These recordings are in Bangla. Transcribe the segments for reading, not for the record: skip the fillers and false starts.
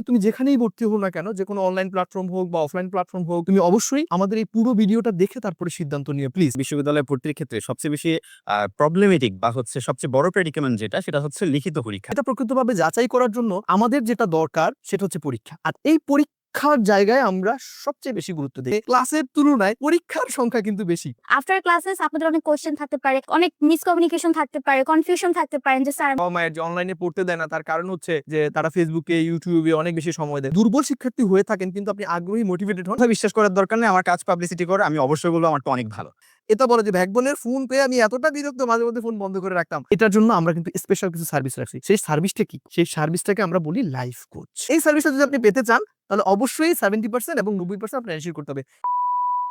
তুমি যেখানেই ভর্তি হও না কেন, যে কোনো অনলাইন প্ল্যাটফর্ম হোক বা অফলাইন প্ল্যাটফর্ম হোক, তুমি অবশ্যই আমাদের এই পুরো ভিডিওটা দেখে তারপরে সিদ্ধান্ত নিও প্লিজ। বিশ্ববিদ্যালয়ে ভর্তির ক্ষেত্রে সবচেয়ে বেশি প্রবলেমেটিক বা হচ্ছে সবচেয়ে বড় প্রেডিকামেন্ট সেটা হচ্ছে লিখিত পরীক্ষা। এটা প্রকৃতভাবে যাচাই করার জন্য আমাদের যেটা দরকার সেটা হচ্ছে পরীক্ষা। আর এই পরীক্ষার জায়গায় আমরা সবচেয়ে বেশি গুরুত্ব দিই। ক্লাসের তুলনায় পরীক্ষার সংখ্যা কিন্তু বেশি। আফটার ক্লাসেস আপনাদের অনেক কোয়েশ্চেন থাকতে পারে, অনেক মিসকমিউনিকেশন থাকতে পারে, কনফিউশন থাকতে পারেন যে স্যার বাবা মায়ের যে অনলাইনে পড়তে দেয় না, তার কারণ হচ্ছে যে তারা ফেসবুকে, ইউটিউবে অনেক বেশি সময় দেয়। দুর্বল শিক্ষার্থী হয়ে থাকেন কিন্তু আপনি আগ্রহী, মোটিভেটেড হন। কথা বিশ্বাস করার দরকার নেই, আমার কাজ পাবলিসিটি করে আমি অবশ্যই বলবো আমারটা অনেক ভালো। এটা বলে যে ব্যাকবোনের ফোন পেয়ে আমি এতটা বিরক্ত, মাঝে মধ্যে ফোন বন্ধ করে রাখতাম। এটার জন্য আমরা কিন্তু স্পেশাল কিছু সার্ভিস রাখছি। সেই সার্ভিসটা কি? সেই সার্ভিসটাকে আমরা বলি লাইফ কোচ। এই সার্ভিসটা যদি আপনি পেতে চান তাহলে অবশ্যই 70% এবং 90% আপনার এনশিওর করতে হবে।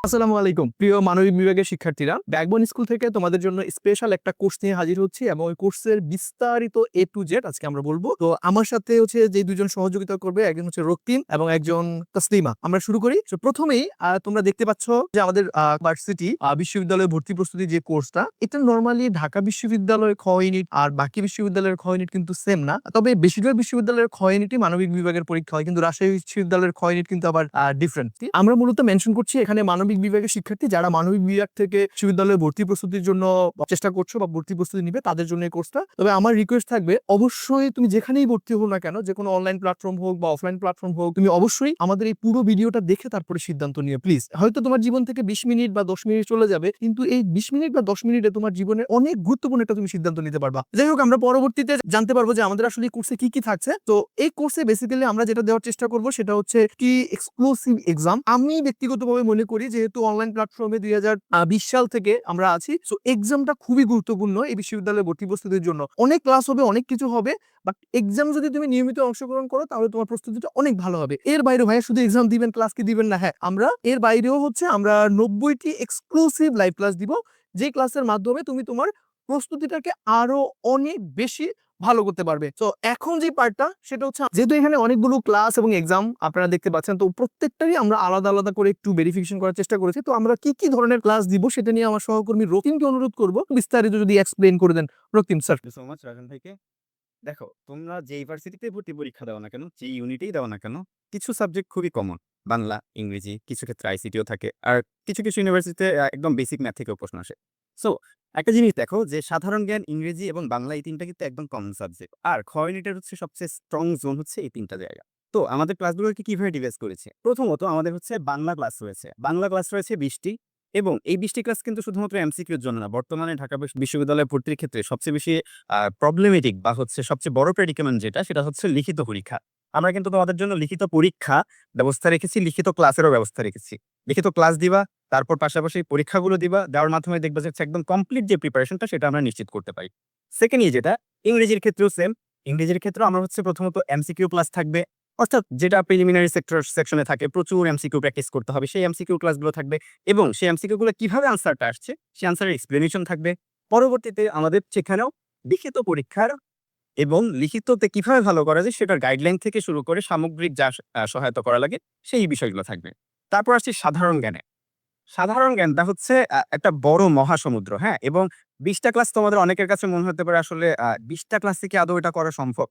আসসালামু আলাইকুম প্রিয় মানবিক বিভাগের শিক্ষার্থীরা, ব্যাকবোন স্কুল থেকে তোমাদের জন্য স্পেশাল একটা কোর্স নিয়ে হাজির হচ্ছি এবং ওই কোর্সের বিস্তারিত A to Z আজকে আমরা বলবো। তো আমার সাথে হচ্ছে যে দুজন সহযোগিতা করবে, একজন হচ্ছে রক্তিম এবং একজন তাসলিমা। আমরা শুরু করি। তো প্রথমেই তোমরা দেখতে পাচ্ছ যে আমাদের ভার্সিটি বিশ্ববিদ্যালয়ে ভর্তি প্রস্তুতি যে কোর্সটা, এটা নরমালি ঢাকা বিশ্ববিদ্যালয়ের খ ইউনিট আর বাকি বিশ্ববিদ্যালয়ের খ ইউনিট কিন্তু সেম না। তবে বেশিরভাগ বিশ্ববিদ্যালয়ের খ ইউনিটই মানবিক বিভাগের পরীক্ষা হয়, কিন্তু রাজশাহী বিশ্ববিদ্যালয়ের খ ইউনিট কিন্তু আবার ডিফারেন্ট। আমরা মূলত মেনশন করছি এখানে মানবিক বিভাগের শিক্ষার্থী যারা মানবিক বিভাগ থেকে বিশ্ববিদ্যালয়ে ভর্তি প্রস্তুতির জন্য চেষ্টা করছো বা ভর্তি প্রস্তুতি নিবে, তাদের জন্য এই কোর্সটা। তবে আমার রিকোয়েস্ট থাকবে, অবশ্যই তুমি যেখানেই ভর্তি হও না কেন, যে কোনো অনলাইন প্ল্যাটফর্ম হোক বা অফলাইন প্ল্যাটফর্ম হোক, তুমি অবশ্যই আমাদের এই পুরো ভিডিওটা দেখে তারপরে সিদ্ধান্ত নিও প্লিজ। হয়তো তোমার জীবন থেকে 20 মিনিট বা 10 মিনিট চলে যাবে, কিন্তু এই 20 মিনিট বা 10 মিনিটে তোমার জীবনের অনেক গুরুত্বপূর্ণ একটা তুমি সিদ্ধান্ত নিতে পারবা। যাই হোক, আমরা পরবর্তীতে জানতে পারবো যে আমাদের আসলে কোর্সে কি কি থাকছে। তো এই কোর্সে বেসিক্যালি আমরা যেটা দেওয়ার চেষ্টা করব সেটা হচ্ছে কি এক্সক্লুসিভ এক্সাম। আমি ব্যক্তিগতভাবে মনে করি যেহেতু অনলাইন প্ল্যাটফর্মে 2020 সাল থেকে আমরা আছি, সো এক্সামটা খুবই গুরুত্বপূর্ণ এই বিশ্ববিদ্যালয়ে ভর্তি প্রস্তুতির জন্য। অনেক ক্লাস হবে, অনেক কিছু হবে, বাট এক্সাম যদি তুমি নিয়মিত অংশগ্রহণ করো তাহলে তোমার প্রস্তুতিটা অনেক ভালো হবে। এর বাইরে ভাইয়া শুধু এক্সাম দিবেন, ক্লাস কি দিবেন না? হ্যাঁ, আমরা এর বাইরেও হচ্ছে আমরা 90টি এক্সক্লুসিভ লাইভ ক্লাস দিব, যে ক্লাসের মাধ্যমে তুমি তোমার প্রস্তুতিটাকে আরো অনেক বেশি ভালো করতে পারবে। তো এখন যে পার্টটা সেটা হচ্ছে, যেহেতু এখানে অনেকগুলো ক্লাস এবং এক্সাম আপনারা দেখতে পাচ্ছেন, তো প্রত্যেকটারই আমরা আলাদা আলাদা করে একটু ভেরিফিকেশন করার চেষ্টা করেছি। তো আমরা কি কি ধরনের ক্লাস দিব সেটা নিয়ে আমার সহকর্মী রক্তিমকে অনুরোধ করব বিস্তারিত যদি এক্সপ্লেইন করে দেন। Raktim sir. Thank you so much Rajan ভাইকে। দেখো, তোমরা যে ইউনিভার্সিটিতে ভর্তি পরীক্ষা দাও না কেন, যে ইউনিটেই দাও না কেন, কিছু সাবজেক্ট খুবই কমন। বাংলা, ইংরেজি, কিছু ক্ষেত্রে আইসিটিও থাকে। আর কিছু ইউনিভার্সিটিতে একদম বেসিক ম্যাথ থেকেও প্রশ্ন আসে। সো একটা জিনিস দেখো যে সাধারণ জ্ঞান, ইংরেজি এবং বাংলা এই ৩টা কিন্তু একদম কমন সাবজেক্ট। আর খ ইউনিটের হচ্ছে সবচেয়ে স্ট্রং জোন হচ্ছে এই ৩টা জায়গা। তো আমাদের ক্লাসগুলোকে কিভাবে ডিভাইড করেছে? প্রথমত আমাদের হচ্ছে বাংলা ক্লাস রয়েছে। বাংলা ক্লাস রয়েছে 20টি, এবং এই 20টি ক্লাস কিন্তু শুধুমাত্র এমসিকিউর জন্য না। বর্তমানে ঢাকা বিশ্ববিদ্যালয়ে ভর্তির ক্ষেত্রে সবচেয়ে বেশি প্রবলেমেটিক বা হচ্ছে সবচেয়ে বড় প্রেডিকামেন্ট সেটা হচ্ছে লিখিত পরীক্ষা। আমরা কিন্তু তোমাদের জন্য লিখিত পরীক্ষা ব্যবস্থা রেখেছি, লিখিত ক্লাসেরও ব্যবস্থা রেখেছি। লিখিত ক্লাস দিবা, তারপর পাশাপাশি পরীক্ষাগুলো দিবা, দেওয়ার মাধ্যমে দেখবা যে একদম কমপ্লিট যে প্রিপারেশনটা সেটা আমরা নিশ্চিত করতে পারি। সেকেন্ডলি যেটা, ইংরেজির ক্ষেত্রেও সেম। ইংরেজির ক্ষেত্রেও আমরা হচ্ছে প্রথমত এমসিকিউ ক্লাস থাকবে, অর্থাৎ যেটা প্রিলিমিনারি সেকশনে থাকে, প্রচুর এমসিকিউ প্র্যাকটিস করতে হবে, সেই এমসিকিউ ক্লাসগুলো থাকবে, এবং সেই এমসিকিউ গুলো কিভাবে আনসারটা আসছে সেই আনসারের এক্সপ্লেনেশন থাকবে। পরবর্তীতে আমাদের সেখানেও লিখিত পরীক্ষার এবং লিখিততে কিভাবে ভালো করা যায় সেটার গাইডলাইন থেকে শুরু করে সামগ্রিক যা সহায়তা করা লাগে সেই বিষয়গুলো থাকবে। তারপর আসছি সাধারণ জ্ঞানে। সাধারণ জ্ঞানটা হচ্ছে একটা বড় মহাসমুদ্র, হ্যাঁ? এবং 20টা ক্লাস তোমাদের অনেকের কাছে মনে হতে পারে আসলে 20টা ক্লাস থেকে আদৌ এটা করা সম্ভব?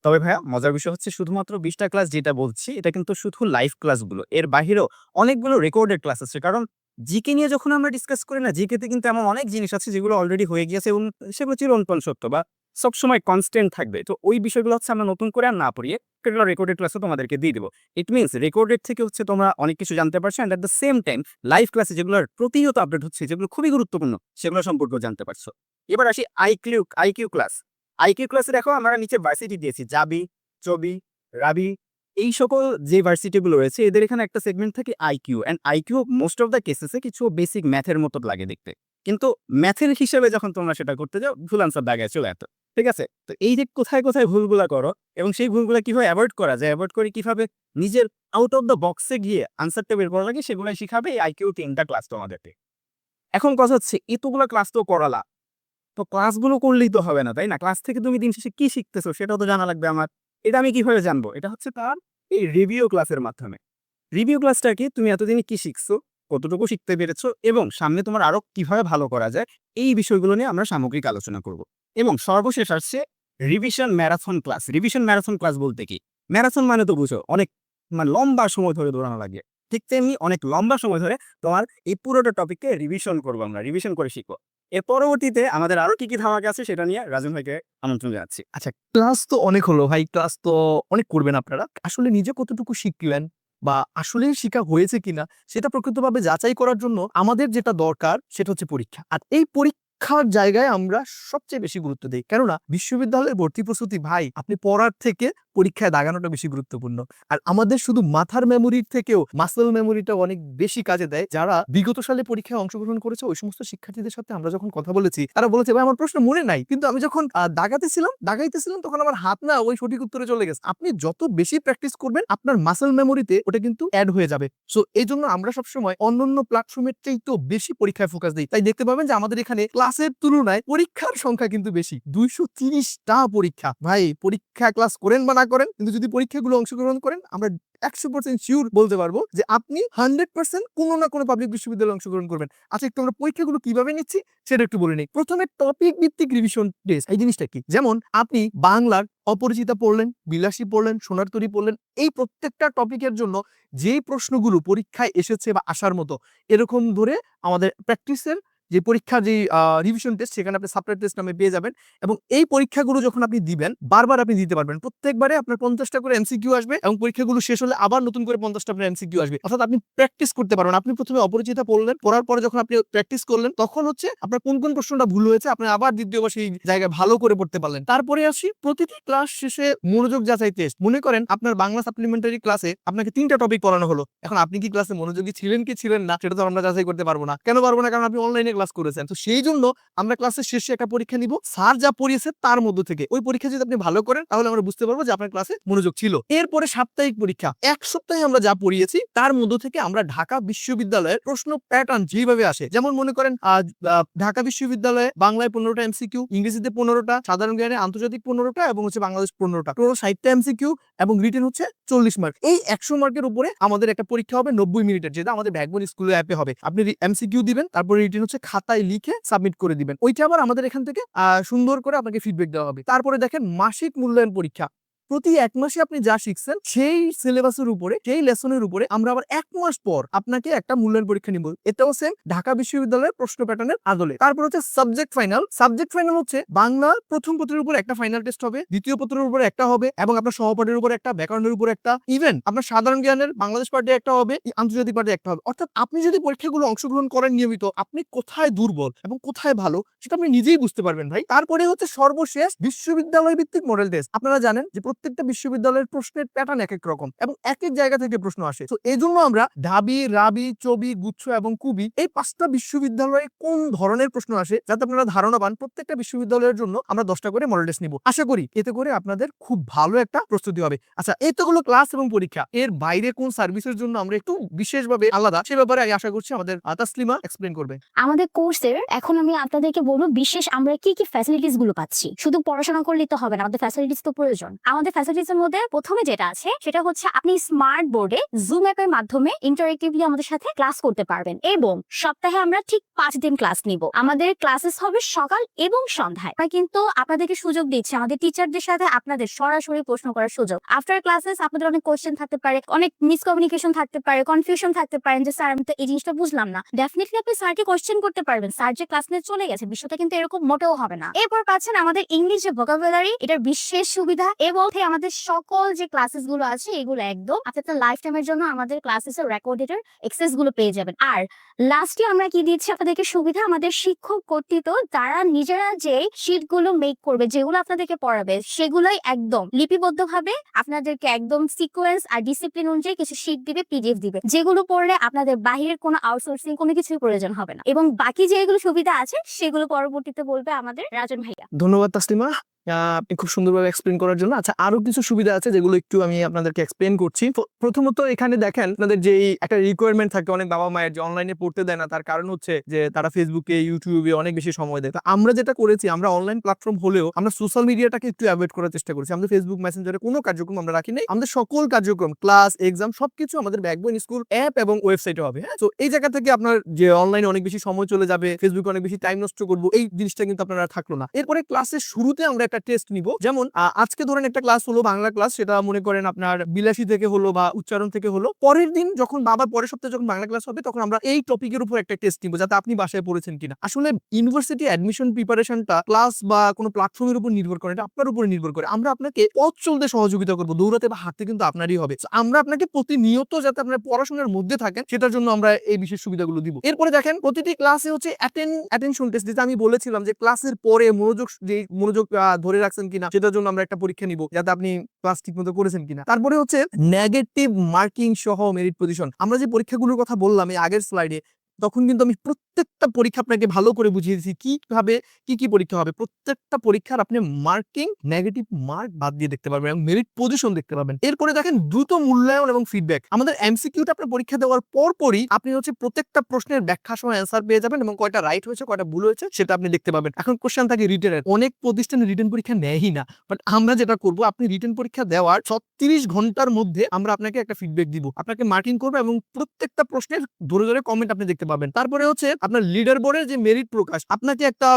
তবে ভাইয়া, মজার বিষয় হচ্ছে শুধুমাত্র 20টা ক্লাস যেটা বলছি এটা কিন্তু শুধু লাইভ ক্লাসগুলো। এর বাহিরেও অনেকগুলো রেকর্ডেড ক্লাস আছে। কারণ জিকে নিয়ে যখন আমরা ডিসকাস করি না, জিকে তে কিন্তু এমন অনেক জিনিস আছে যেগুলো অলরেডি হয়ে গিয়েছে এবং সেগুলো চিরন্তন সত্য বা সবসময় কনস্ট্যান্ট থাকবে। তো ওই বিষয়গুলো হচ্ছে আমরা নতুন করে আর না পড়িয়ে সেগুলো রেকর্ডেড ক্লাসে তোমাদেরকে দিয়ে দিব। ইট মিনস রেকর্ডেড থেকে হচ্ছে তোমরা অনেক কিছু জানতে পারছো, and at the same time live ক্লাসে যেগুলোর প্রতিনিয়ত আপডেট হচ্ছে, যেগুলো খুবই গুরুত্বপূর্ণ, সেগুলো সম্পর্কেও জানতে পারছো। এবার আসি আইকিউ ক্লাস। আইকিউ ক্লাসে দেখো আমরা নিচে ভার্সিটি দিয়েছি, জাবি, চবি, রাবি, এই সকল যে ভার্সিটিগুলো রয়েছে এদের এখানে একটা সেগমেন্ট থাকে IQ, and IQ most of the কেসেসে কিছু বেসিক ম্যাথের মতো লাগে দেখতে, কিন্তু ম্যাথের হিসেবে যখন তোমরা সেটা করতে যাও ভুল আনসার দাগায় চলে এত। ঠিক আছে? তো এই যে কোথায় কোথায় ভুলগুলা করো এবং সেই ভুলগুলা কিভাবে অ্যাভয়েড করা যায়, অ্যাভয়েড করে কিভাবে নিজের আউট অফ দ্য বক্সে গিয়ে আনসারটা বের করা লাগে, সেগুলাই শিখাবে এই আইকিউ 3টা ক্লাস তোমাদেরকে। এখন কথা হচ্ছে এতগুলো ক্লাস তো করালা, তো ক্লাসগুলো করলেই তো হবে না, তাই না? ক্লাস থেকে তুমি দিন শেষে কি শিখতেছো সেটাও তো জানা লাগবে আমার। এটা আমি কিভাবে জানবো? এটা হচ্ছে তার এই রিভিউ ক্লাসের মাধ্যমে। রিভিউ ক্লাসটা কি, তুমি এতদিনে কি শিখছো, কতটুকু শিখতে পেরেছো এবং সামনে তোমার আরো কিভাবে ভালো করা যায়, এই বিষয়গুলো নিয়ে আমরা সামগ্রিক আলোচনা করব। এবং সর্বশেষ আসছে revision marathon class. Revision marathon class বলতে কি, ম্যারাথন মানে তো বুঝো অনেক মানে লম্বা সময় ধরে দৌড়ানো লাগে। ঠিক তেমনি অনেক লম্বা সময় ধরে তোমার এই পুরোটা টপিককে রিভিশন করবো আমরা, রিভিশন করে শিখবো। এর পরবর্তীতে আমাদের আরো কি ধামাকা আছে সেটা নিয়ে রাজন ভাইকে আমন্ত্রণ জানাচ্ছি। আচ্ছা, ক্লাস তো অনেক হলো ভাই, ক্লাস তো অনেক করবেন আপনারা। আসলে নিজে কতটুকু শিখলেন বা আসলেই শিখা হয়েছে কিনা সেটা প্রকৃতভাবে যাচাই করার জন্য আমাদের যেটা দরকার সেটা হচ্ছে পরীক্ষা। আর এই পরীক্ষার জায়গায় আমরা সবচেয়ে বেশি গুরুত্ব দেই। কেননা বিশ্ববিদ্যালয়ের ভর্তি প্রস্তুতি ভাই আপনি পড়ার থেকে পরীক্ষায় দাগানোটা বেশি গুরুত্বপূর্ণ। আর আমাদের শুধু মাথার মেমোরির থেকেও মাসল মেমোরিটা অনেক বেশি কাজে দেয়। যারা বিগত সালে পরীক্ষায় অংশগ্রহণ করেছে ওই সমস্ত শিক্ষার্থীদের সাথে আমরা যখন কথা বলেছি তারা বলেছে ভাই আমার প্রশ্ন মনে নাই, কিন্তু আমি যখন দাগাইতেছিলাম তখন আমার হাত না ওই সঠিক উত্তরে চলে গেছে। আপনি যত বেশি প্র্যাকটিস করবেন আপনার মাসল মেমোরিতে ওটা কিন্তু অ্যাড হয়ে যাবে। সো এই জন্য আমরা সবসময় অন্যান্য প্ল্যাটফর্মের চেয়েও বেশি পরীক্ষায় ফোকাস দিই। তাই দেখতে পাবেন যে আমাদের এখানে ক্লাসের তুলনায় পরীক্ষার সংখ্যা কিন্তু বেশি, 230টা পরীক্ষা। ভাই পরীক্ষা ক্লাস করেন বা না করেন, কিন্তু যদি পরীক্ষাগুলো অংশগ্রহণ করেন আমরা 100% শিওর বলতে পারবো যে আপনি 100% কোনো না কোনো পাবলিক বিশ্ববিদ্যালয়ে অংশগ্রহণ করবেন। আচ্ছা, একটু আমরা পরীক্ষাগুলো কিভাবে নিচ্ছি সেটা একটু বলে নিই। প্রথমে টপিক ভিত্তিক রিভিশন টেস্ট। এই জিনিসটা কি? যেমন আপনি বাংলার অপরিচিতা পড়লেন, বিলাসী পড়লেন, সোনার তরী পড়লেন, এই প্রত্যেকটা টপিকের জন্য যেই প্রশ্নগুলো পরীক্ষায় এসেছে বা আসার মতো এরকম ধরে আমাদের প্র্যাকটিসের যে পরীক্ষার যে রিভিশন টেস্ট সেখানে আপনি সাপ্লাই টেস্ট নামে পেয়ে যাবেন। এবং এই পরীক্ষাগুলো যখন আপনি দিবেন বারবার আপনি দিতে পারবেন। প্রত্যেকবারে আপনার 50টা করে এমসিকিউ আসবে এবং পরীক্ষাগুলো শেষ হলে আবার নতুন করে 50টা আপনার এমসিকিউ আসবে। অর্থাৎ আপনি প্র্যাকটিস করতে পারবেন। আপনি প্রথমে অপরিচিতা পড়লেন, পড়ার পরে যখন আপনি প্র্যাকটিস করলেন তখন হচ্ছে আপনার কোন কোন প্রশ্নটা ভুল হয়েছে আপনি আবার দ্বিতীয়বার সেই জায়গায় ভালো করে পড়তে পারলেন। তারপরে আসি প্রতিটি ক্লাস শেষে মনোযোগ যাচাই টেস্ট। মনে করেন আপনার বাংলা সাপ্লিমেন্টারি ক্লাসে আপনাকে 3টা টপিক পড়ানো হলো। এখন আপনি কি ক্লাসে মনোযোগী ছিলেন কি ছিলেন না সেটা তো আমরা যাচাই করতে পারবো না। কেন পারবো না? কারণ আপনি অনলাইনে ক্লাস করেছেন। তো সেই জন্য আমরা ক্লাসের শেষে একটা পরীক্ষা নিব স্যার যা পড়িয়েছে তার মধ্য থেকে। ওই পরীক্ষা যদি আপনি ভালো করেন তাহলে আমরা বুঝতে পারবো যে আপনার ক্লাসে মনোযোগ ছিল। এরপরে সাপ্তাহিক পরীক্ষা। এক সপ্তাহে আমরা যা পড়িয়েছি তার মধ্য থেকে আমরা ঢাকা বিশ্ববিদ্যালয়ের প্রশ্ন প্যাটার্ন যেভাবে আসে, যেমন মনে করেন ঢাকা বিশ্ববিদ্যালয়ে বাংলায় 15টা এমসিকিউ, ইংরেজিতে 15টা, সাধারণ জ্ঞানে আন্তর্জাতিক 15টা এবং হচ্ছে বাংলাদেশ 15টা, টোটাল 60টা এমসিকিউ এবং রিটেন হচ্ছে 40 মার্ক। এই 100 মার্কের উপরে আমাদের একটা পরীক্ষা হবে 90 মিনিটের, যেটা আমাদের ব্যাকবোন স্কুলে অ্যাপে হবে। আপনি এমসিকিউ দিবেন, তারপরে রিটেন হচ্ছে খাতায় লিখে সাবমিট করে দিবেন। ওইটা আবার আমাদের এখান থেকে সুন্দর করে আপনাকে ফিডব্যাক দেওয়া হবে। তারপরে দেখেন মাসিক মূল্যায়ন পরীক্ষা। প্রতি 1 মাসে আপনি যা শিখছেন সেই সিলেবাসের উপরে, সেই লেসনের উপরে আমরা আবার 1 মাস পর আপনাকে একটা মূল্যায়ন পরীক্ষা নিব। এটাও সেম ঢাকা বিশ্ববিদ্যালয়ের প্রশ্ন প্যাটার্নের আদলে। তারপর হচ্ছে সাবজেক্ট ফাইনাল। সাবজেক্ট ফাইনাল হচ্ছে বাংলা প্রথম পত্রের উপর একটা ফাইনাল টেস্ট হবে, দ্বিতীয় পত্রের উপর একটা হবে এবং আপনার সহপাঠের উপর একটা, ব্যাকরণের উপর একটা, ইভেন আপনার সাধারণ জ্ঞানের বাংলাদেশ পার্টে একটা হবে, আন্তর্জাতিক পার্টে একটা হবে। অর্থাৎ আপনি যদি পরীক্ষাগুলো অংশগ্রহণ করেন নিয়মিত, আপনি কোথায় দুর্বল এবং কোথায় ভালো সেটা আপনি নিজেই বুঝতে পারবেন ভাই। তারপরে হচ্ছে সর্বশেষ বিশ্ববিদ্যালয় ভিত্তিক মডেল টেস্ট। আপনারা জানেন যে প্রত্যেকটা বিশ্ববিদ্যালয়ের প্রশ্নের প্যাটার্ন এক এক রকম এবং এক এক জায়গা থেকে প্রশ্ন আসে। তো এই জন্য আমরা ঢাবি, রাবি, চবি, গুচ্ছ এবং কুবি এই 5টা বিশ্ববিদ্যালয়ে কোন ধরনের প্রশ্ন আসে যাতে আপনারা ধারণা পান, প্রত্যেকটা বিশ্ববিদ্যালয়ের জন্য আমরা 10টা করে মডেল টেস্ট নিব। আশা করি এতে করে আপনাদের খুব ভালো একটা প্রস্তুতি হবে। আচ্ছা, এই তো হলো ক্লাস এবং পরীক্ষা। এর বাইরে কোন সার্ভিসের জন্য আমরা একটু বিশেষভাবে আলাদা সে ব্যাপারে আমি আশা করছি আমাদের তাসলিমা এক্সপ্লেইন করবে। আমাদের কোর্সের এখন আমি আপনাদেরকে বলবো বিশেষ আমরা কি কি ফ্যাসিলিটিস গুলো পাচ্ছি। শুধু পড়াশোনা করলেই তো হবে না, আমাদের ফ্যাসিলিটিস তো প্রয়োজন। আমাদের ফ্যাসিলিটিস এর মধ্যে প্রথমে যেটা আছে সেটা হচ্ছে আপনি স্মার্ট বোর্ডে জুম অ্যাপের মাধ্যমে ইন্টারেক্টিভলি আমাদের সাথে ক্লাস করতে পারবেন এবং সপ্তাহে আমরা ঠিক 5 দিন ক্লাস নিব। আমাদের ক্লাসেস হবে সকাল এবং সন্ধ্যায়। আমরা কিন্তু আপনাদেরকে সুযোগ দিচ্ছি আমাদের টিচারদের সাথে আপনাদের সরাসরি প্রশ্ন করার সুযোগ। আফটার ক্লাসেস আপনাদের অনেক কোয়েশ্চেন থাকতে পারে, অনেক মিসকমিউনিকেশন থাকতে পারে, কনফিউশন থাকতে পারেন যে স্যার আমি তো এই জিনিসটা বুঝলাম না। ডেফিনেটলি আপনি স্যারকে কোয়েশ্চেন করতে পারবেন। স্যার যে ক্লাস নিয়ে চলে গেছে বিষয়টা কিন্তু এরকম মোটেও হবে না। এরপর পাচ্ছেন আমাদের ইংলিশ যে ভোকাবুলারি, এটার বিশেষ সুবিধা এবং আমাদের সকল যে ক্লাসেস গুলো আছে এগুলো একদম আপনাদের লাইফ টাইমের জন্য আমাদের ক্লাসেস এর রেকর্ডেড এক্সেস গুলো পেয়ে যাবেন। আর লাস্টে আমরা কি দিচ্ছি আপনাদেরকে সুবিধা, আমাদের শিক্ষক কর্তৃত তারা নিজেরা যে শীট গুলো মেক করবে, যেগুলো আপনাদেরকে পড়াবে সেগুলোই একদম লিপিবদ্ধভাবে আপনাদেরকে একদম সিকোয়েন্স আর ডিসিপ্লিন অনুযায়ী কিছু শীট দিবে, পিডিএফ দিবে, যেগুলো পড়লে আপনাদের বাহিরের কোনো আউটসোর্সিং কোনো কিছুর প্রয়োজন হবে না। এবং বাকি যেগুলো সুবিধা আছে সেগুলো পরবর্তীতে বলবে আমাদের রাজন ভাইয়া। ধন্যবাদ তাসলিমা, আপনি খুব সুন্দরভাবে এক্সপ্লেন করার জন্য। আচ্ছা, আরো কিছু সুবিধা আছে যেগুলো একটু আমি আপনাদেরকে এক্সপ্লেন করছি। প্রথমত এখানে দেখেন আপনাদের যে একটা রিকোয়ারমেন্ট থাকে অনেক বাবা মায়ের যে অনলাইনে পড়তে দেয় না, তার কারণ হচ্ছে যে তারা ফেসবুকে, ইউটিউবে অনেক বেশি সময় দেয়। তো আমরা যেটা করেছি, আমরা অনলাইন প্ল্যাটফর্ম হলেও আমরা সোশ্যাল মিডিয়াটাকে একটু অ্যাভয়েড করার চেষ্টা করেছি। আমাদের ফেসবুক মেসেঞ্জারে কোনো কার্যক্রম আমরা রাখি নাই। আমাদের সকল কার্যক্রম, ক্লাস, এক্সাম সবকিছু আমাদের ব্যাকবোন স্কুল অ্যাপ এবং ওয়েবসাইটে হবে। হ্যাঁ, তো এই জায়গা থেকে আপনার যে অনলাইনে অনেক বেশি সময় চলে যাবে, ফেসবুকে অনেক বেশি টাইম নষ্ট করবো, এই জিনিসটা কিন্তু আপনারা থাকলো না। এরপরে ক্লাসের শুরুতে আমরা একটা একটা টেস্ট নিব। যেমন আজকে ধরেন একটা ক্লাস হলো বাংলা ক্লাস, সেটা মনে করেন আপনার 82 থেকে হলো বা উচ্চারণ থেকে হলো। পরের দিন যখন পরের সপ্তাহে যখন বাংলা ক্লাস হবে তখন আমরা এই টপিকের উপর একটা টেস্ট নিব, যাতে আপনি বাসায় পড়েছেন কিনা। আসলে ইউনিভার্সিটি অ্যাডমিশন প্রিপারেশনটা ক্লাস বা কোনো প্ল্যাটফর্মের উপর নির্ভর করে, এটা আপনার উপরে নির্ভর করে। আমরা আপনাকে পথ চলতে সহযোগিতা করবো, দৌড়াতে বা হাঁটতে কিন্তু আপনারই হবে। So, আমরা আপনাকে প্রতিনিয়ত যাতে আপনার পড়াশোনার মধ্যে থাকেন সেটার জন্য আমরা এই বিশেষ সুবিধাগুলো দিব। এরপরে দেখেন প্রতিটি ক্লাসে হচ্ছে অ্যাটেনশন টেস্ট, যেটা আমি বলেছিলাম যে ক্লাসের পরে মনোযোগ ধরে রাখছেন কিনা সেটার জন্য আমরা একটা পরীক্ষা নিব, যাতে আপনি ক্লাস ঠিকমতো করেছেন কিনা। তারপরে হচ্ছে নেগেটিভ মার্কিং সহ মেরিট পজিশন। আমরা যে পরীক্ষাগুলোর কথা বললাম এই আগের স্লাইডে, তখন কিন্তু আমি প্রত্যেকটা পরীক্ষা আপনাকে ভালো করে বুঝিয়ে দিয়েছি কিভাবে কি পরীক্ষা হবে। প্রত্যেকটা পরীক্ষার আপনি মার্কিং, নেগেটিভ মার্ক বাদ দিয়ে দেখতে পারবেন এবং মেরিট পজিশন দেখতে পাবেন। এরপরে দেখেন দ্রুত মূল্যায়ন এবং ফিডব্যাক। আমাদের এমসিকিউটা আপনার পরীক্ষা দেওয়ার পরই আপনি হচ্ছে প্রত্যেকটা প্রশ্নের ব্যাখ্যা সহ অ্যান্সার পেয়ে যাবেন এবং কয়টা রাইট হয়েছে কয়টা ভুল হয়েছে সেটা আপনি দেখতে পাবেন। এখন কোশ্চেন থাকে রিটেনের। অনেক প্রতিষ্ঠানে রিটেন পরীক্ষা নেয়ই না, বাট আমরা যেটা করব, আপনি রিটেন পরীক্ষা দেওয়ার 36 ঘন্টার মধ্যে আমরা আপনাকে একটা ফিডব্যাক দিব, আপনাকে মার্কিং করবো এবং প্রত্যেকটা প্রশ্নের ধরে কমেন্ট আপনি দেখতে পাবেন। তারপরে হচ্ছে আপনার লিডার বোর্ডের যে মেরিট প্রকাশ, আপনাকে একটা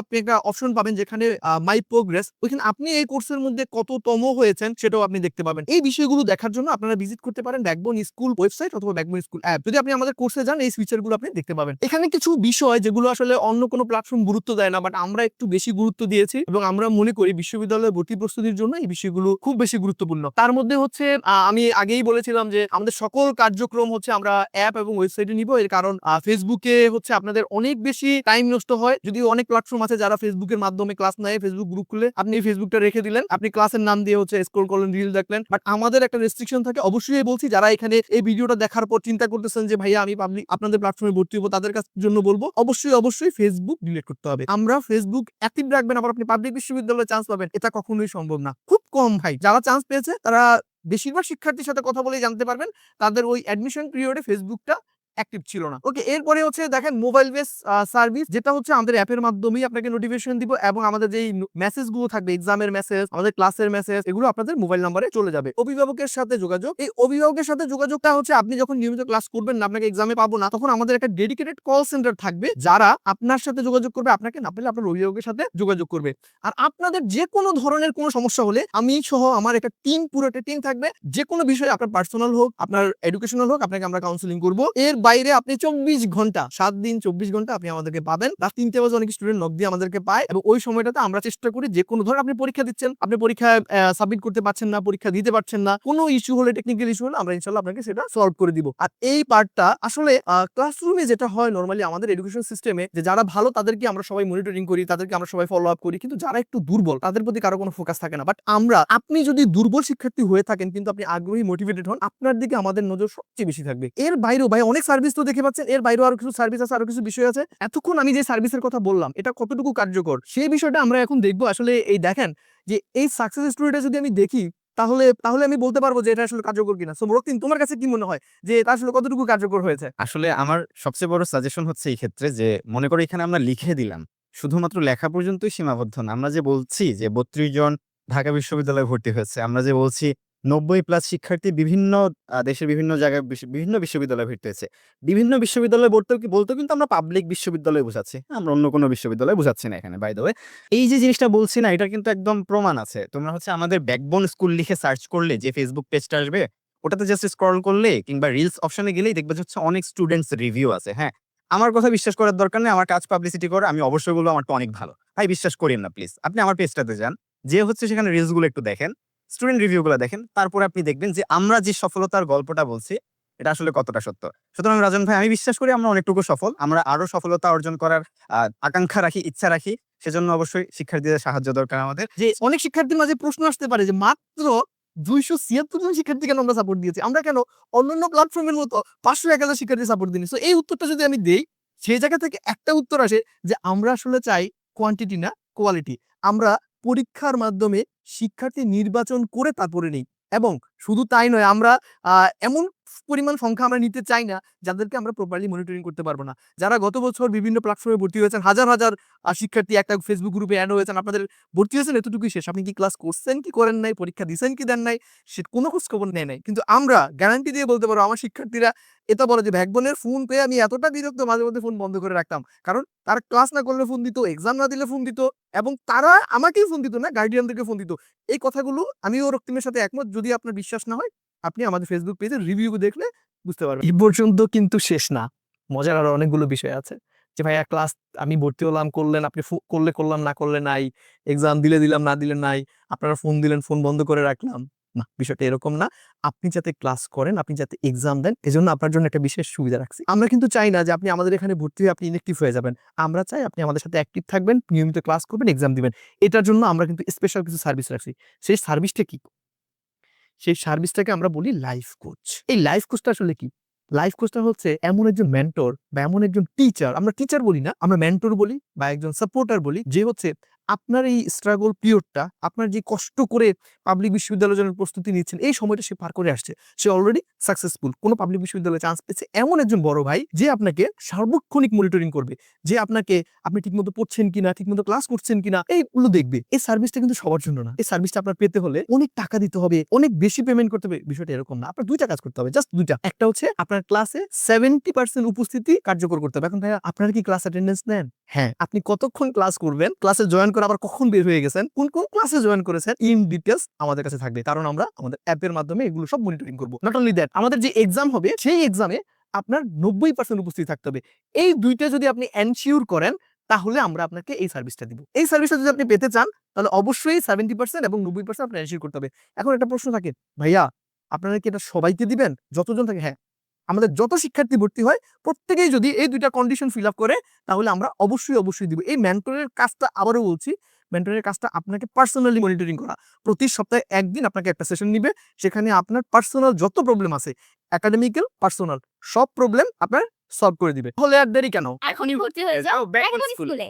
অপশন পাবেন যেখানে মাই প্রোগ্রেস, ওইখানে আপনি এই কোর্সের মধ্যে কততম হয়েছেন সেটাও আপনি দেখতে পাবেন। এই বিষয়গুলো দেখার জন্য আপনারা ভিজিট করতে পারেন ব্যাকবোন স্কুল ওয়েবসাইট অথবা ব্যাকবোন স্কুল অ্যাপ। যদি আপনি আমাদের কোর্সে যান এই ফিচারগুলো আপনি দেখতে পাবেন। এখানে কিছু বিষয় যেগুলো আসলে অন্য কোনো প্ল্যাটফর্ম গুরুত্ব দেয় না, বাট আমরা একটু বেশি গুরুত্ব দিয়েছি এবং আমরা মনে করি বিশ্ববিদ্যালয়ে ভর্তি প্রস্তুতির জন্য এই বিষয়গুলো খুব বেশি গুরুত্বপূর্ণ। তার মধ্যে হচ্ছে আমি আগেই বলেছিলাম যে আমাদের সকল কার্যক্রম হচ্ছে আমরা অ্যাপ এবং ওয়েবসাইটে নিব। এর কারণ ফেসবুকে হচ্ছে আপনাদের অনেক বেশি টাইম নষ্ট হয়। যদিও অনেক প্ল্যাটফর্ম আছে যারা ফেসবুকের মাধ্যমে ক্লাস নেয়, ফেসবুক গ্রুপ খুলে আপনি ফেসবুকটা রেখে দিলেন, আপনি ক্লাসের নাম দিয়ে হচ্ছে স্ক্রল করলেন, রিল দেখলেন। বাট আমাদের একটা রেস্ট্রিকশন থাকে। অবশ্যই বলছি যারা এখানে এই ভিডিওটা দেখার পর চিন্তা করতেছেন যে ভাইয়া আমি আপনাদের প্ল্যাটফর্মে ভর্তি হবো, তাদের জন্য বলবো অবশ্যই ফেসবুক ডিলিট করতে হবে। আমরা ফেসবুক অ্যাক্টিভ রাখবেন, আবার আপনি পাবলিক বিশ্ববিদ্যালয়ে চান্স পাবেন, এটা কখনোই সম্ভব না। খুব কম ভাই যারা চান্স পেয়েছে, তারা বেশিরভাগ শিক্ষার্থীর সাথে কথা বলেই জানতে পারবেন তাদের ওই অ্যাডমিশন পিরিয়ডে ফেসবুকটা অ্যাক্টিভ ছিল না। ওকে, এরপরে হচ্ছে দেখেন মোবাইল বেস সার্ভিস, যেটা হচ্ছে আমাদের অ্যাপের মাধ্যমেই আপনাকে নোটিফিকেশন দিব এবং আমাদের যেই মেসেজগুলো থাকবে, এক্সামের মেসেজ, আমাদের ক্লাসের মেসেজ, এগুলো আপনাদের মোবাইল নাম্বারে চলে যাবে। অভিভাবকের সাথে যোগাযোগ, এই অভিভাবকের সাথে যোগাযোগটা হচ্ছে আপনি যখন নিয়মিত ক্লাস করবেন না, আপনাকে এক্সামে পাবো না, তখন আমাদের একটা ডেডিকেটেড কল সেন্টার থাকবে যারা আপনার সাথে যোগাযোগ করবে, আপনাকে না পেলে আপনার অভিভাবকের সাথে যোগাযোগ করবে। আর আপনাদের যে কোনো ধরনের কোনো সমস্যা হলে আমি সহ আমার একটা টিম, পুরো একটা টিম থাকবে। যে কোনো বিষয়ে আপনার পার্সোনাল হোক, আপনার এডুকেশনাল হোক, আপনাকে আমরা কাউন্সিলিং করবো। এর বাইরে আপনি 24 ঘন্টা 7 দিন 24 ঘন্টা আপনি আমাদেরকে পাবেন। রাত 3টে বাজে অনেক স্টুডেন্ট নক দিয়ে আমাদেরকে পায় এবং ওই সময়টাতে আমরা চেষ্টা করি যে কোনো ধরনের আপনি পরীক্ষা দিচ্ছেন, আপনি পরীক্ষায় সাবমিট করতে পারছেন না, পরীক্ষা দিতে পারছেন না, কোনো ইস্যু হলে, টেকনিক্যাল ইস্যু হলে আমরা ইনশাআল্লাহ আপনাকে সেটা সলভ করে দিব। আর এই পার্টটা আসলে ক্লাসরুমে যেটা হয় নরমালি আমাদের এডুকেশন সিস্টেমে, যে যারা ভালো তাদেরকে আমরা সবাই মনিটরিং করি, তাদেরকে আমরা সবাই ফলো আপ করি, কিন্তু যারা একটু দুর্বল তাদের প্রতি কারো কোনো ফোকাস থাকে না। বাট আপনি যদি দুর্বল শিক্ষার্থী হয়ে থাকেন কিন্তু আপনি আগ্রহী, মোটিভেটেড হন, আপনার দিকে আমাদের নজর সবচেয়ে বেশি থাকবে। এর বাইরেও ভাই অনেক সার্ভিস তো দেখে পাচ্ছেন, এর বাইরেও আরো কিছু সার্ভিস আছে, আরো কিছু বিষয় আছে। এতক্ষণ আমি যে সার্ভিসের কথা বললাম এটা কতটুকু কার্যকর সেই বিষয়টা আমরা এখন দেখবো। আসলে এই দেখেন যে এই সাকসেস স্টোরিটা যদি আমি দেখি তাহলে আমি বলতে পারবো যে এটা আসলে কার্যকর কিনা। সো রক্তিম, তোমার কাছে কি মনে হয় যে এটা আসলে কতটুকু কার্যকর হয়েছে? আসলে আমার সবচেয়ে বড় সাজেশন হচ্ছে এই ক্ষেত্রে যে মনে করো এখানে আমরা লিখে দিলাম, শুধুমাত্র লেখা পর্যন্তই সীমাবদ্ধ না। আমরা যে বলছি যে 32 জন ঢাকা বিশ্ববিদ্যালয়ে ভর্তি হয়েছে, আমরা যে বলছি 90+ শিক্ষার্থী বিভিন্ন দেশের বিভিন্ন জায়গায় বিভিন্ন বিশ্ববিদ্যালয়ে ভর্তি হয়েছে। বিভিন্ন বিশ্ববিদ্যালয় বলতেও কিন্তু আমরা পাবলিক বিশ্ববিদ্যালয় বোঝাচ্ছি, আমরা অন্য কোনো বিশ্ববিদ্যালয় বোঝাচ্ছি না এখানে। বাই দ্য ওয়ে, এই যে জিনিসটা বলছি না, এটার কিন্তু একদম প্রমাণ আছে। তোমরা হচ্ছে আমাদের ব্যাকবোন স্কুল লিখে সার্চ করলে যে ফেসবুক পেজটা আসবে, ওটাতে জাস্ট স্ক্রল করলে কিংবা রিলস অপশনে গেলেই দেখবে হচ্ছে অনেক স্টুডেন্টস রিভিউ আছে। হ্যাঁ, আমার কথা বিশ্বাস করার দরকার নেই, আমার কাজ পাবলিসিটি করে, আমি অবশ্যই বলবো আমারটা অনেক ভালো। ভাই বিশ্বাস করেন না প্লিজ, আপনি আমার পেজটাতে যান, যে হচ্ছে সেখানে রিলস গুলো একটু দেখেন, স্টুডেন্ট রিভিউ গুলো দেখেন, তারপরে আপনি দেখবেন যে আমরা যে সফলতার গল্পটা বলছি এটা আসলে কতটা সত্য। সুতরাং রাজন ভাই, আমি বিশ্বাস করি আমরা অনেকটুকু সফল, আমরা আরো সফলতা অর্জন করার আকাঙ্ক্ষা রাখি, ইচ্ছা রাখি। সেজন্য অবশ্যই শিক্ষার্থীদের সাহায্য দরকার আমাদের। যে অনেক শিক্ষার্থীর মাঝে প্রশ্ন আসতে পারে যে মাত্র 276 জন শিক্ষার্থী কেন আমরা সাপোর্ট দিয়েছি, আমরা কেন অন্যান্য প্ল্যাটফর্মের মতো 500-1000 শিক্ষার্থী সাপোর্ট দিইনি। সো এই উত্তরটা যদি আমি দেই, সেই জায়গা থেকে একটা উত্তর আসে যে আমরা আসলে চাই কোয়ান্টিটি না কোয়ালিটি। আমরা পরীক্ষার মাধ্যমে শিক্ষার্থী নির্বাচন করে তারপরে নেই, এবং শুধু তাই নয়, আমরা এমন পরিমাণ সংখ্যা আমরা নিতে চাই না, যাদেরকে আমরা প্রপারলি মনিটরিং করতে পারবো না। যারা গত বছর বিভিন্ন প্ল্যাটফর্মে ভর্তি হয়েছেন, হাজার হাজার শিক্ষার্থী একটা ফেসবুক গ্রুপে অ্যাড হয়েছেন, আপনাদের ভর্তি হয়েছেন এতটুকুই শেষ। আপনি কি ক্লাস করছেন কি করেন নাই, পরীক্ষা দিছেন কি দেন নাই, সে কোনো খোঁজ খবর নেয় নাই। কিন্তু আমরা গ্যারান্টি দিয়ে বলতে পারবো, আমার শিক্ষার্থীরা এটা বলে যে ব্যাকবোনের ফোন পেয়ে আমি এতটা বিরক্ত, মাঝে মধ্যে ফোন বন্ধ করে রাখতাম। কারণ তারা ক্লাস না করলে ফোন দিত, এক্সাম না দিলে ফোন দিত, এবং তারা আমাকেই ফোন দিত না, গার্ডিয়ানদেরকে ফোন দিত। এই কথাগুলো আমিও রক্তিমের সাথে একমত। যদি আপনার বিশ্বাস না হয়, আপনি আমাদের ফেসবুক পেজে রিভিউ দেখলে বুঝতে পারবেন। এই পর্যন্ত কিন্তু শেষ না, মজার আরো অনেকগুলো বিষয় আছে। যে ভাইয়া ক্লাস আমি ভর্তি হলাম, করলেন, আপনি করলে করলাম, না করলে নাই, এক্সাম দিলে দিলাম, না দিলে নাই, আপনারা ফোন দিলেন, ফোন বন্ধ করে রাখলাম। না, বিষয়টা এরকম না। আপনি যাতে ক্লাস করেন, আপনি যাতে এক্সাম দেন, এজন্য আপনার জন্য একটা বিশেষ সুবিধা রাখছি। আমরা কিন্তু চাই না যে আপনি আমাদের এখানে ভর্তি হয়ে আপনি ইনঅ্যাক্টিভ হয়ে যাবেন। আমরা চাই আপনি আমাদের সাথে অ্যাক্টিভ থাকবেন, নিয়মিত ক্লাস করবেন, এক্সাম দিবেন। এটার জন্য আমরা কিন্তু স্পেশাল কিছু সার্ভিস রাখছি। সেই সার্ভিসটা কি? সেই সার্ভিসটাকে আমরা বলি লাইফ কোচ। এই লাইফ কোচটা আসলে কি? লাইফ কোচটা হচ্ছে এমন একজন মেন্টর বা এমন একজন টিচার, আমরা টিচার বলি না, আমরা মেন্টর বলি বা একজন সাপোর্টার বলি, যে হচ্ছে আপনার এই স্ট্রাগল পিরিয়ডটা, আপনার যে কষ্ট করে পাবলিক বিশ্ববিদ্যালয়ের জন্য প্রস্তুতি নিচ্ছেন, এই সময়টা সে পার করে আসছে, সে অলরেডি সাকসেসফুল, কোনো পাবলিক বিশ্ববিদ্যালয়ে চান্স পেয়েছে, এমন একজন বড় ভাই যে আপনাকে সার্বক্ষণিক মনিটরিং করবে, যে আপনাকে আপনি ঠিকমতো পড়ছেন কিনা, ঠিকমতো ক্লাস করছেন কিনা, এইগুলো দেখবে। এই সার্ভিসটা কিন্তু সবার জন্য না। এই সার্ভিসটা আপনার পেতে হলে অনেক টাকা দিতে হবে, অনেক বেশি পেমেন্ট করতে হবে। বিষয়টা এরকম না। আপনার দুইটা কাজ করতে হবে, জাস্ট দুইটা। একটা হচ্ছে আপনার ক্লাসে 70% উপস্থিতি কার্যকর করতে হবে। এখন ভাইয়া আপনারা কি ক্লাস অ্যাটেন্ডেন্স নেন? হ্যাঁ। আপনি কতক্ষণ ক্লাস করবেন, ক্লাসে জয়েন করে আবার কখন বের হয়ে গেছেন, কোন কোন ক্লাসে জয়েন করেছেন, ইন ডিটেইলস আমাদের কাছে থাকবে। কারণ আমরা আমাদের অ্যাপের মাধ্যমে এগুলো সব মনিটরিং করব। নট অনলি দ্যাট, আমাদের যে এক্সাম হবে, সেই এক্সামে আপনার 90% উপস্থিতি থাকতে হবে। এই দুইটা যদি আপনি এনশিওর করেন, তাহলে আমরা আপনাকে এই সার্ভিসটা দিব। এই সার্ভিসটা যদি আপনি পেতে চান, তাহলে অবশ্যই 70% এবং 90% আপনার এনশিওর করতে হবে। এখন একটা প্রশ্ন থাকে, ভাইয়া আপনারা কি এটা সবাইকে দিবেন, যতজন থাকে? হ্যাঁ, আমাদের যত শিক্ষার্থী ভর্তি হয় প্রত্যেকেই যদি এই দুইটা কন্ডিশন ফিল আপ করে, তাহলে আমরা অবশ্যই দিব। এই মেন্টরের কাজটা, আবারও বলছি, মেন্টরের কাজটা আপনাকে পার্সোনালি মনিটরিং করা। প্রতি সপ্তাহে একদিন আপনাকে একটা সেশন নিবে, সেখানে আপনার পার্সোনাল যত প্রবলেম আছে, একাডেমিক্যাল, পার্সোনাল, সব প্রবলেম আপনার সলভ করে দিবে। তাহলে আর দেরি কেন? এখনই ভর্তি হয়ে যাও যাও back on এখনই school. স্কুলে।